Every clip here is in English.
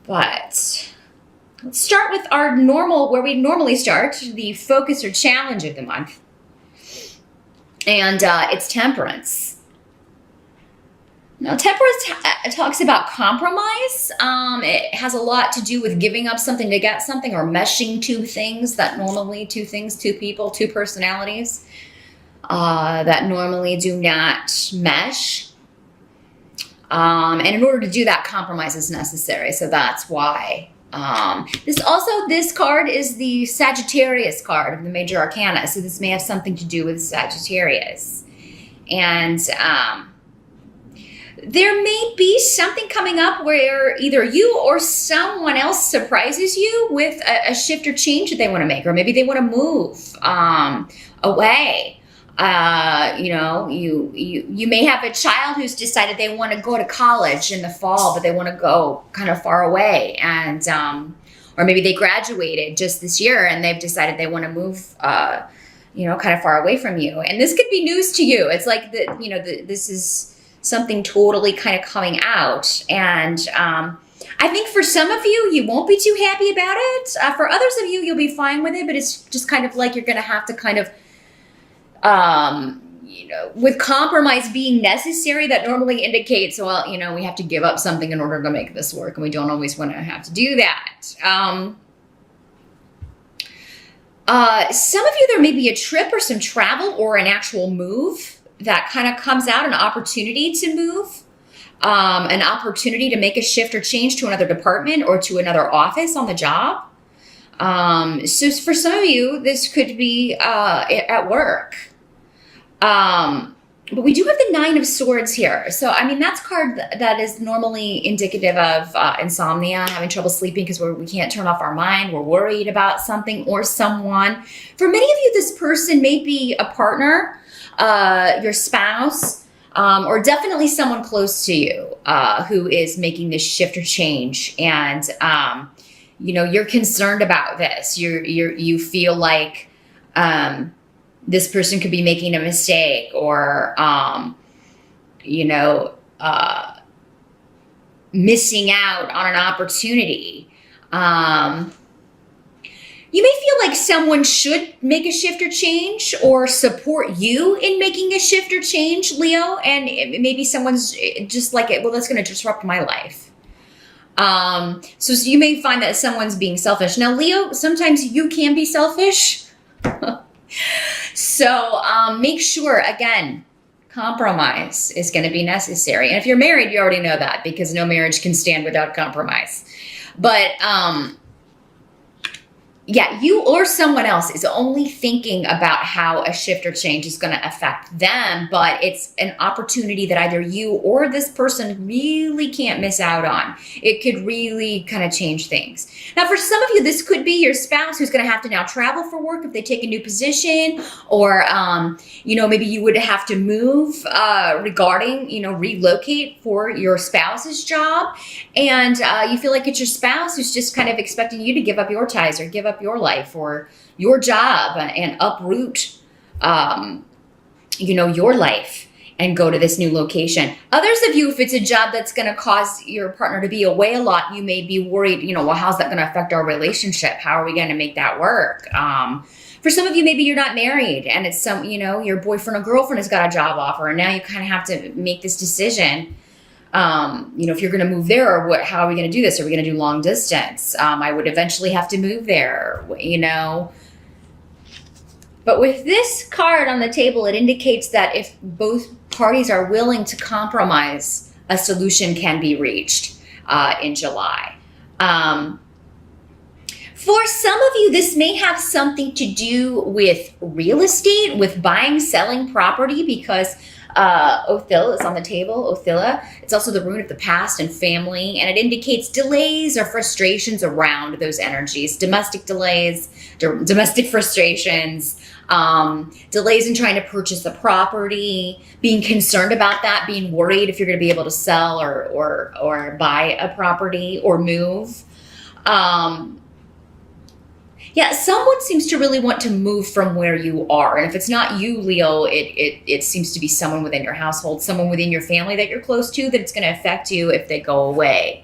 But let's start with our normal, where we normally start, the focus or challenge of the month. And it's temperance. Now, temperance talks about compromise. It has a lot to do with giving up something to get something, or meshing two things that normally, two people, two personalities that normally do not mesh. And in order to do that, compromise is necessary. So that's why. This card is the Sagittarius card of the major arcana. So this may have something to do with Sagittarius. And there may be something coming up where either you or someone else surprises you with a shift or change that they want to make, or maybe they want to move away. You may have a child who's decided they want to go to college in the fall, but they want to go kind of far away, and or maybe they graduated just this year and they've decided they want to move kind of far away from you. And this could be news to you. It's like this is something totally kind of coming out. And I think for some of you, you won't be too happy about it. For others of you, you'll be fine with it, but it's just kind of like you're going to have to kind of, with compromise being necessary, that normally indicates, well, we have to give up something in order to make this work. And we don't always want to have to do that. Some of you, there may be a trip or some travel or an actual move that kind of comes out, an opportunity to move, an opportunity to make a shift or change to another department or to another office on the job. So for some of you, this could be at work. But we do have the Nine of Swords here. So, that's a card that is normally indicative of insomnia, having trouble sleeping because we can't turn off our mind. We're worried about something or someone. For many of you, this person may be a partner, your spouse, or definitely someone close to you who is making this shift or change. And, you're concerned about this. You feel like this person could be making a mistake, or, missing out on an opportunity. You may feel like someone should make a shift or change or support you in making a shift or change, Leo. And maybe someone's just like, well, that's going to disrupt my life. So you may find that someone's being selfish. Now, Leo, sometimes you can be selfish. So make sure, again, compromise is going to be necessary. And if you're married, you already know that, because no marriage can stand without compromise. But you or someone else is only thinking about how a shift or change is going to affect them, but it's an opportunity that either you or this person really can't miss out on. It could really kind of change things. Now, for some of you, this could be your spouse who's going to have to now travel for work if they take a new position, or, maybe you would have to move relocate for your spouse's job. And you feel like it's your spouse who's just kind of expecting you to give up your ties or give up your life or your job and uproot, your life and go to this new location. Others of you, if it's a job that's going to cause your partner to be away a lot, you may be worried, well, how's that going to affect our relationship? How are we going to make that work? For some of you, maybe you're not married and it's your boyfriend or girlfriend has got a job offer, and now you kind of have to make this decision. If you're going to move there, or how are we going to do this? Are we going to do long distance? I would eventually have to move there, But with this card on the table, it indicates that if both parties are willing to compromise, a solution can be reached in July. For some of you, this may have something to do with real estate, with buying, selling property, because Othila is on the table. Othila. It's also the rune of the past and family, and it indicates delays or frustrations around those energies. Domestic delays, domestic frustrations, delays in trying to purchase a property, being concerned about that, being worried if you're going to be able to sell or buy a property or move. Someone seems to really want to move from where you are. And if it's not you, Leo, it seems to be someone within your household, someone within your family that you're close to, that it's going to affect you if they go away.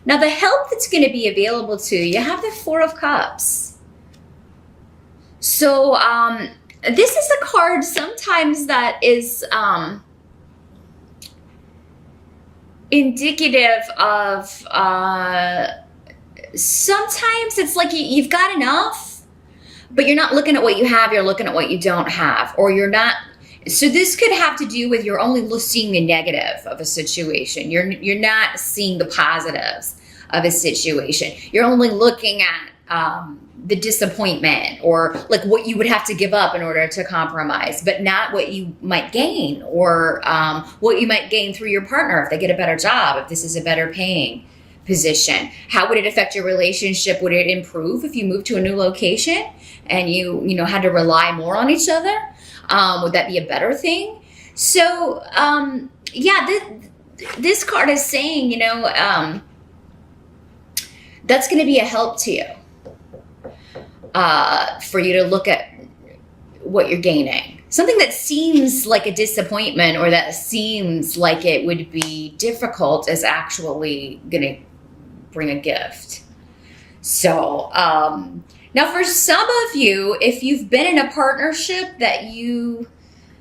Now, the help that's going to be available to you, you have the Four of Cups. So this is a card sometimes that is indicative of sometimes it's like you've got enough, but you're not looking at what you have, you're looking at what you don't have, or you're not. So this could have to do with you're only seeing the negative of a situation. You're not seeing the positives of a situation. You're only looking at the disappointment, or like what you would have to give up in order to compromise, but not what you might gain, or what you might gain through your partner if they get a better job, if this is a better paying position. How would it affect your relationship? Would it improve if you moved to a new location and you had to rely more on each other? Would that be a better thing? So yeah, this card is saying, that's going to be a help to you, for you to look at what you're gaining. Something that seems like a disappointment, or that seems like it would be difficult, is actually going to bring a gift. So now, for some of you, if you've been in a partnership that you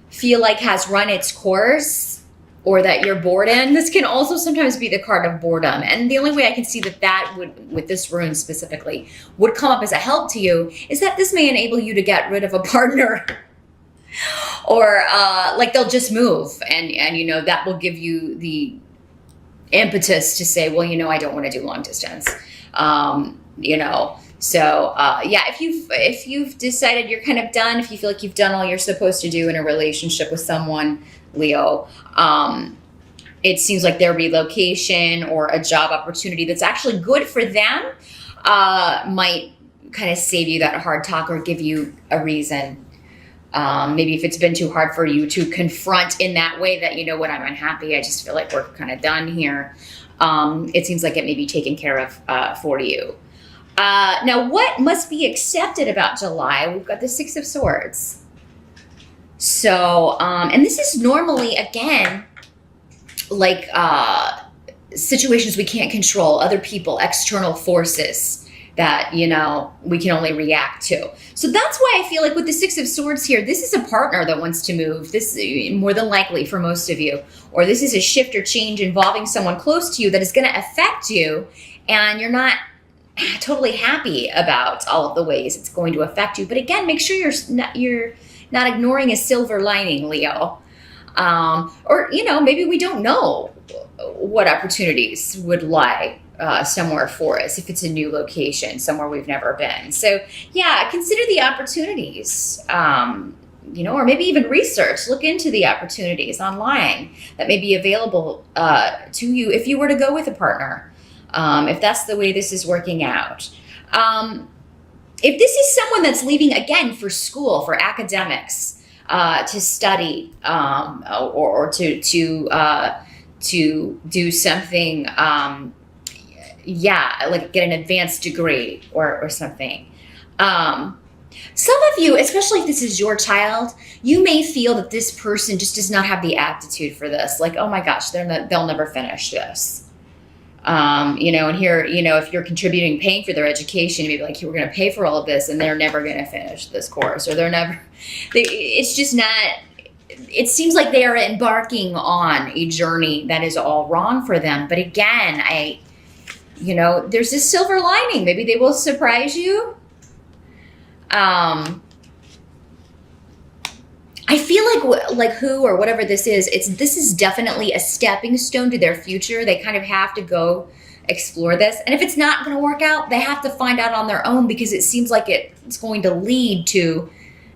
feel like has run its course, or that you're bored in, this can also sometimes be the card of boredom. And the only way I can see that would, with this rune specifically, would come up as a help to you is that this may enable you to get rid of a partner, or like they'll just move, and that will give you the impetus to say, well, I don't want to do long distance. So yeah, if you've decided you're kind of done, if you feel like you've done all you're supposed to do in a relationship with someone, Leo, it seems like their relocation or a job opportunity that's actually good for them might kind of save you that hard talk, or give you a reason. Maybe if it's been too hard for you to confront in that way that, what, I'm unhappy, I just feel like we're kind of done here. It seems like it may be taken care of for you. Now, what must be accepted about July? We've got the Six of Swords. So, and this is normally, again, like situations we can't control, other people, external forces that, we can only react to. So that's why I feel like with the Six of Swords here, this is a partner that wants to move. This is more than likely for most of you. Or this is a shift or change involving someone close to you that is going to affect you, and you're not totally happy about all of the ways it's going to affect you. But again, make sure you're not ignoring a silver lining, Leo. Or, maybe we don't know what opportunities would lie somewhere for us if it's a new location, somewhere we've never been. So yeah, consider the opportunities, or maybe even research, look into the opportunities online that may be available to you if you were to go with a partner, if that's the way this is working out. If this is someone that's leaving, again, for school, for academics, to study, or to do something, like get an advanced degree or something. Some of you, especially if this is your child, you may feel that this person just does not have the aptitude for this. Like, oh my gosh, they'll never finish this. And here, if you're contributing, paying for their education, maybe like, we're going to pay for all of this, and they're never going to finish this course, or it's just not, it seems like they are embarking on a journey that is all wrong for them. But again, there's this silver lining. Maybe they will surprise you. I feel like who or whatever this is, this is definitely a stepping stone to their future. They kind of have to go explore this. And if it's not going to work out, they have to find out on their own, because it seems like it's going to lead to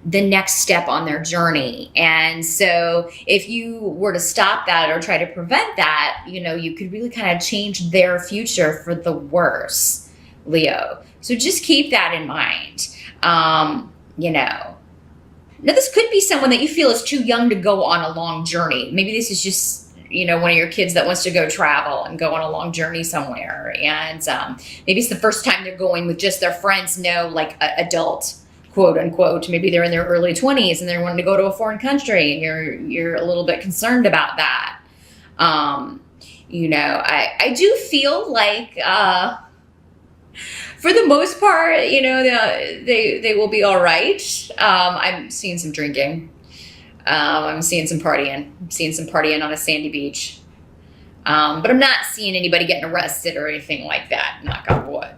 the next step on their journey. And so if you were to stop that or try to prevent that, you could really kind of change their future for the worse, Leo. So just keep that in mind. Now, this could be someone that you feel is too young to go on a long journey. Maybe this is just, one of your kids that wants to go travel and go on a long journey somewhere. And maybe it's the first time they're going with just their friends, like adult, quote unquote. Maybe they're in their early 20s and they're wanting to go to a foreign country, and you're a little bit concerned about that. You know, I do feel like, for the most part, you know, they will be all right. I'm seeing some drinking. I'm seeing some partying. I'm seeing some partying on a sandy beach. But I'm not seeing anybody getting arrested or anything like that, knock on wood.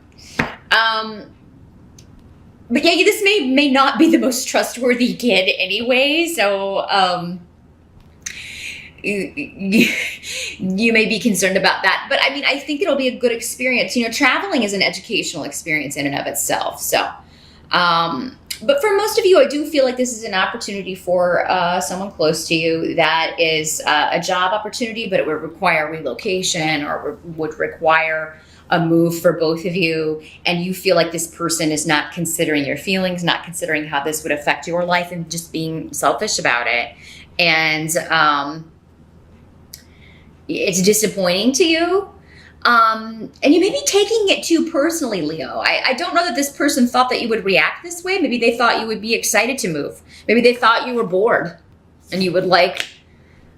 But yeah, this may not be the most trustworthy kid anyway, so you may be concerned about that. But I mean, I think it'll be a good experience. You know, traveling is an educational experience in and of itself. So, but for most of you, I do feel like this is an opportunity for someone close to you that is a job opportunity, but it would require relocation or would require a move for both of you. And you feel like this person is not considering your feelings, not considering how this would affect your life, and just being selfish about it. And it's disappointing to you. And you may be taking it too personally, Leo. I don't know that this person thought that you would react this way. Maybe they thought you would be excited to move. Maybe they thought you were bored and you would like,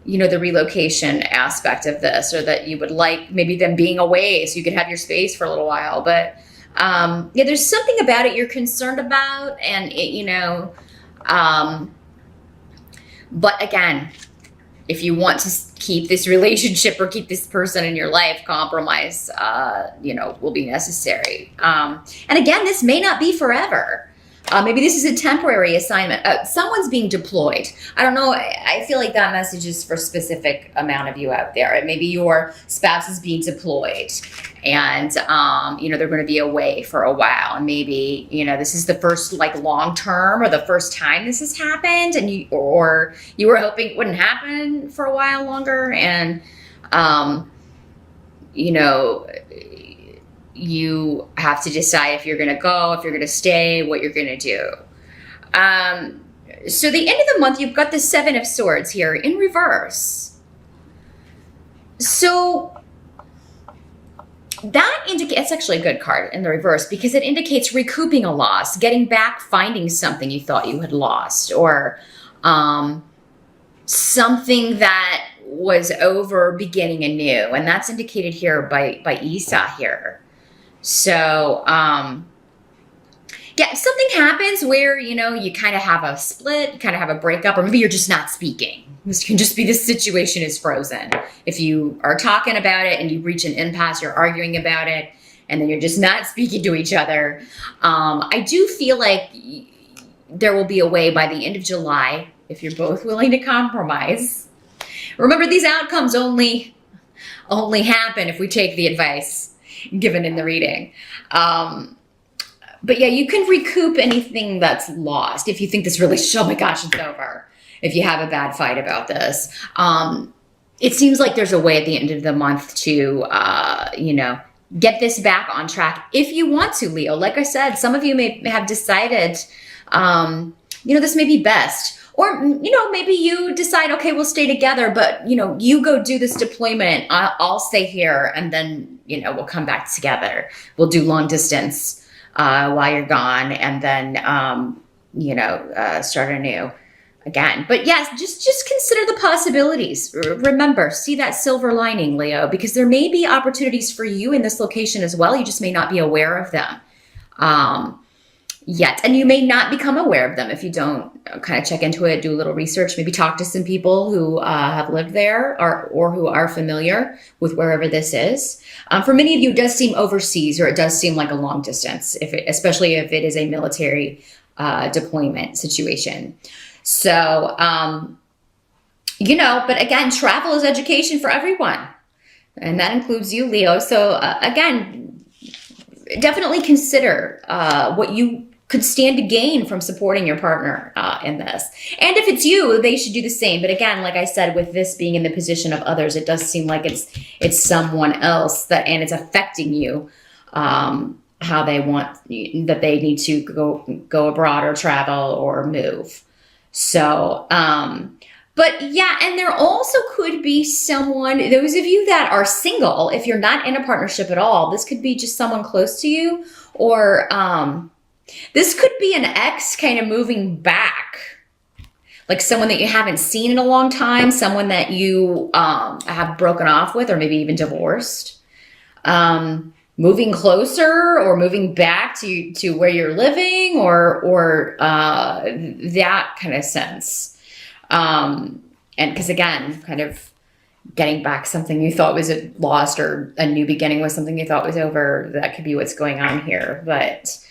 you know, the relocation aspect of this, or that you would like maybe them being away so you could have your space for a little while. But yeah, there's something about it you're concerned about, and it, you know, but again, if you want to keep this relationship or keep this person in your life, compromise, you know, will be necessary. And again, this may not be forever. Maybe this is a temporary assignment. Someone's being deployed. I don't know. I feel like that message is for a specific amount of you out there. Maybe your spouse is being deployed and, you know, they're going to be away for a while. And maybe, you know, this is the first like long term or the first time this has happened, and you were hoping it wouldn't happen for a while longer. And, you know, you have to decide if you're going to go, if you're going to stay, what you're going to do. So the end of the month, you've got the Seven of Swords here in reverse. So that indicates, it's actually a good card in the reverse, because it indicates recouping a loss, getting back, finding something you thought you had lost, or something that was over, beginning anew. And that's indicated here by Isa here. So, yeah, if something happens where, you know, you kind of have a split, kind of have a breakup, or maybe you're just not speaking. This can just be the situation is frozen. If you are talking about it and you reach an impasse, you're arguing about it, and then you're just not speaking to each other. I do feel like there will be a way by the end of July, if you're both willing to compromise. Remember, these outcomes only happen if we take the advice given in the reading. But yeah, you can recoup anything that's lost. If you think this relationship, oh my gosh, it's over. If you have a bad fight about this, it seems like there's a way at the end of the month to, you know, get this back on track if you want to, Leo. Like I said, some of you may have decided, you know, this may be best. Or, you know, maybe you decide, okay, we'll stay together, but, you know, you go do this deployment. I'll stay here, and then, you know, we'll come back together. We'll do long distance while you're gone, and then, you know, start anew again. But yes, just consider the possibilities. Remember, see that silver lining, Leo, because there may be opportunities for you in this location as well. You just may not be aware of them yet. And you may not become aware of them if you don't kind of check into it, do a little research, maybe talk to some people who have lived there or who are familiar with wherever this is. For many of you, it does seem overseas, or it does seem like a long distance, especially if it is a military deployment situation. So, you know, but again, travel is education for everyone. And that includes you, Leo. So again, definitely consider what you could stand to gain from supporting your partner in this. And if it's you, they should do the same. But again, like I said, with this being in the position of others, it does seem like it's someone else and it's affecting you, how they want, that they need to go abroad or travel or move. So, but yeah, and there also could be someone, those of you that are single, if you're not in a partnership at all, this could be just someone close to you, or this could be an ex kind of moving back. like someone that you haven't seen in a long time, someone that you have broken off with, or maybe even divorced. Moving closer or moving back to where you're living, or that kind of sense. And because again, kind of getting back something you thought was lost, or a new beginning with something you thought was over. That could be what's going on here. But